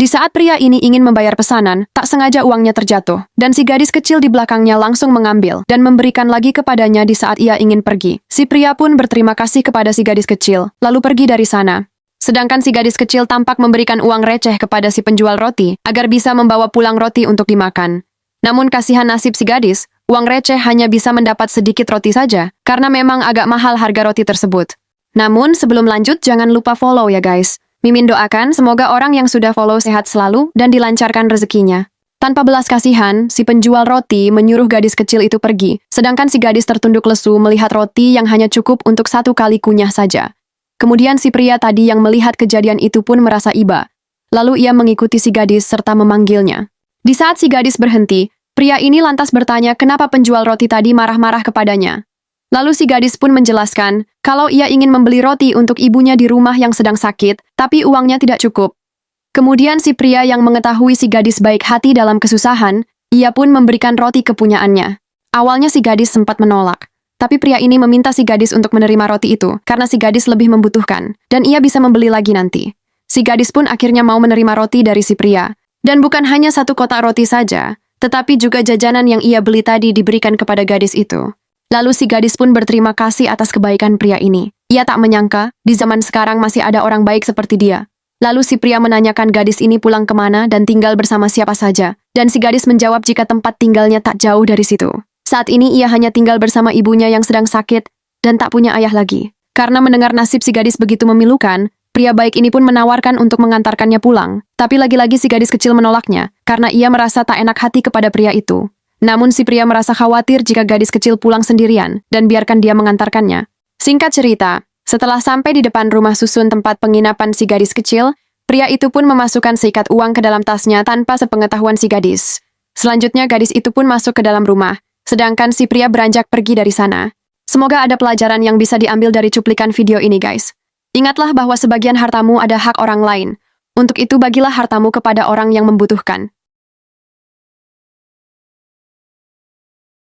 Di saat pria ini ingin membayar pesanan, tak sengaja uangnya terjatuh, dan si gadis kecil di belakangnya langsung mengambil dan memberikan lagi kepadanya di saat ia ingin pergi. Si pria pun berterima kasih kepada si gadis kecil, lalu pergi dari sana. Sedangkan si gadis kecil tampak memberikan uang receh kepada si penjual roti agar bisa membawa pulang roti untuk dimakan. Namun kasihan nasib si gadis, uang receh hanya bisa mendapat sedikit roti saja, karena memang agak mahal harga roti tersebut. Namun sebelum lanjut jangan lupa follow ya guys. Mimin doakan semoga orang yang sudah follow sehat selalu dan dilancarkan rezekinya. Tanpa belas kasihan, si penjual roti menyuruh gadis kecil itu pergi, sedangkan si gadis tertunduk lesu melihat roti yang hanya cukup untuk 1 kali kunyah saja. Kemudian si pria tadi yang melihat kejadian itu pun merasa iba. Lalu ia mengikuti si gadis serta memanggilnya. Di saat si gadis berhenti, pria ini lantas bertanya kenapa penjual roti tadi marah-marah kepadanya. Lalu si gadis pun menjelaskan kalau ia ingin membeli roti untuk ibunya di rumah yang sedang sakit, tapi uangnya tidak cukup. Kemudian si pria yang mengetahui si gadis baik hati dalam kesusahan, ia pun memberikan roti kepunyaannya. Awalnya si gadis sempat menolak, tapi pria ini meminta si gadis untuk menerima roti itu karena si gadis lebih membutuhkan, dan ia bisa membeli lagi nanti. Si gadis pun akhirnya mau menerima roti dari si pria. Dan bukan hanya 1 kotak roti saja, tetapi juga jajanan yang ia beli tadi diberikan kepada gadis itu. Lalu si gadis pun berterima kasih atas kebaikan pria ini. Ia tak menyangka, di zaman sekarang masih ada orang baik seperti dia. Lalu si pria menanyakan gadis ini pulang kemana dan tinggal bersama siapa saja. Dan si gadis menjawab jika tempat tinggalnya tak jauh dari situ. Saat ini ia hanya tinggal bersama ibunya yang sedang sakit dan tak punya ayah lagi. Karena mendengar nasib si gadis begitu memilukan, pria baik ini pun menawarkan untuk mengantarkannya pulang. Tapi lagi-lagi si gadis kecil menolaknya, karena ia merasa tak enak hati kepada pria itu. Namun si pria merasa khawatir jika gadis kecil pulang sendirian dan biarkan dia mengantarkannya. Singkat cerita, setelah sampai di depan rumah susun tempat penginapan si gadis kecil, pria itu pun memasukkan seikat uang ke dalam tasnya tanpa sepengetahuan si gadis. Selanjutnya gadis itu pun masuk ke dalam rumah, sedangkan si pria beranjak pergi dari sana. Semoga ada pelajaran yang bisa diambil dari cuplikan video ini guys. Ingatlah bahwa sebagian hartamu ada hak orang lain. Untuk itu bagilah hartamu kepada orang yang membutuhkan.